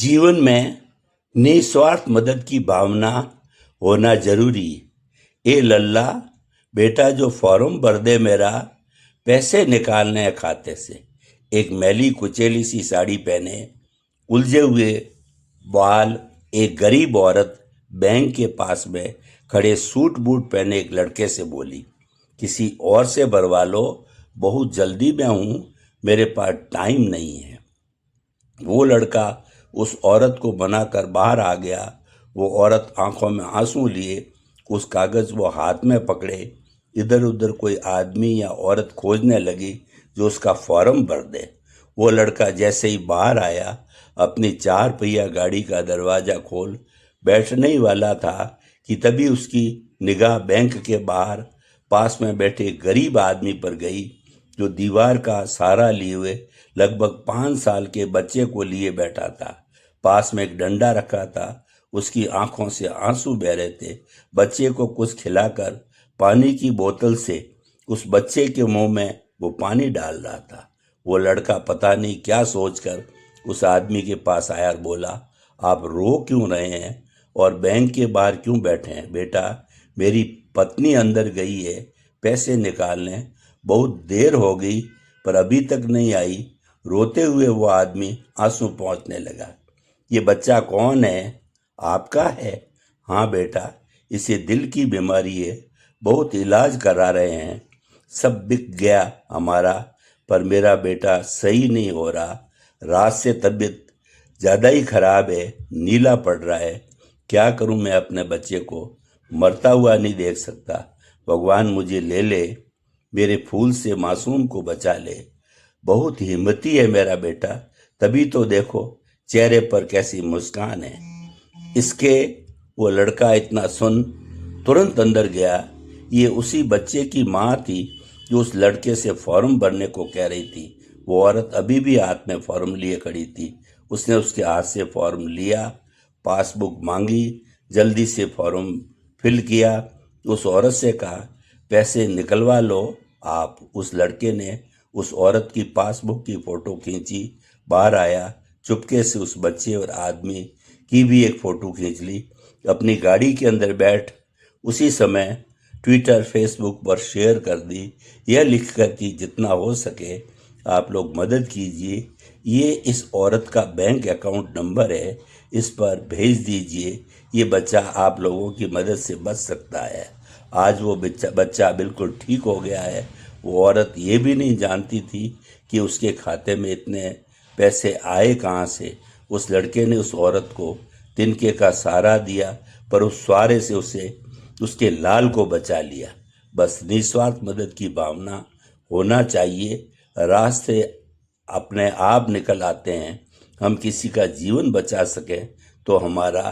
जीवन में निस्वार्थ मदद की भावना होना जरूरी। ए लल्ला बेटा जो फॉर्म भर दे मेरा, पैसे निकालने खाते से। एक मैली कुचेली सी साड़ी पहने, उलझे हुए बाल एक गरीब औरत बैंक के पास में खड़े सूट बूट पहने एक लड़के से बोली, किसी और से भरवा लो, बहुत जल्दी में हूं, मेरे पास टाइम नहीं है। वो लड़का उस औरत को बनाकर बाहर आ गया। वो औरत आंखों में आंसू लिए उस कागज वो हाथ में पकड़े इधर उधर कोई आदमी या औरत खोजने लगी जो उसका फॉर्म भर दे। वो लड़का जैसे ही बाहर आया, अपनी 4 पहिया गाड़ी का दरवाजा खोल बैठने ही वाला था कि तभी उसकी निगाह बैंक के बाहर पास में बैठे एक गरीब आदमी पर गई जो दीवार का सहारा लिए हुए लगभग 5 साल के बच्चे को लिए बैठा था। पास में एक डंडा रखा था, उसकी आंखों से आंसू बह रहे थे। बच्चे को कुछ खिलाकर पानी की बोतल से उस बच्चे के मुंह में वो पानी डाल रहा था। वो लड़का पता नहीं क्या सोचकर उस आदमी के पास आया और बोला, आप रो क्यों रहे हैं और बैंक के बाहर क्यों बैठे हैं? बेटा, मेरी पत्नी अंदर गई है पैसे निकालने, बहुत देर हो गई पर अभी तक नहीं आई। रोते हुए वो आदमी आंसू पोंछने लगा। ये बच्चा कौन है? आपका है? हाँ बेटा, इसे दिल की बीमारी है, बहुत इलाज करा रहे हैं, सब बिक गया हमारा, पर मेरा बेटा सही नहीं हो रहा। रात से तबीयत ज़्यादा ही खराब है, नीला पड़ रहा है। क्या करूं मैं अपने बच्चे को? मरता हुआ नहीं देख सकता। भगवान मुझे ले ले, मेरे फूल से मासूम को बचा ले। बहुत हिम्मती है मेरा बेटा, तभी तो देखो चेहरे पर कैसी मुस्कान है इसके। वो लड़का इतना सुन तुरंत अंदर गया। ये उसी बच्चे की माँ थी जो उस लड़के से फॉर्म भरने को कह रही थी। वो औरत अभी भी हाथ में फॉर्म लिए खड़ी थी। उसने उसके हाथ से फॉर्म लिया, पासबुक मांगी, जल्दी से फॉर्म फिल किया। उस औरत से कहा, पैसे निकलवा लो आप। उस लड़के ने उस औरत की पासबुक की फोटो खींची, बाहर आया, चुपके से उस बच्चे और आदमी की भी एक फ़ोटो खींच ली। अपनी गाड़ी के अंदर बैठ उसी समय ट्विटर फेसबुक पर शेयर कर दी, यह लिख कर कि जितना हो सके आप लोग मदद कीजिए। ये इस औरत का बैंक अकाउंट नंबर है, इस पर भेज दीजिए। ये बच्चा आप लोगों की मदद से बच सकता है। आज वो बच्चा बिल्कुल ठीक हो गया है। वो औरत ये भी नहीं जानती थी कि उसके खाते में इतने पैसे आए कहाँ से। उस लड़के ने उस औरत को तिनके का सहारा दिया, पर उस सहारे से उसे उसके लाल को बचा लिया। बस निस्वार्थ मदद की भावना होना चाहिए। रास्ते अपने आप निकल आते हैं। हम किसी का जीवन बचा सकें तो हमारा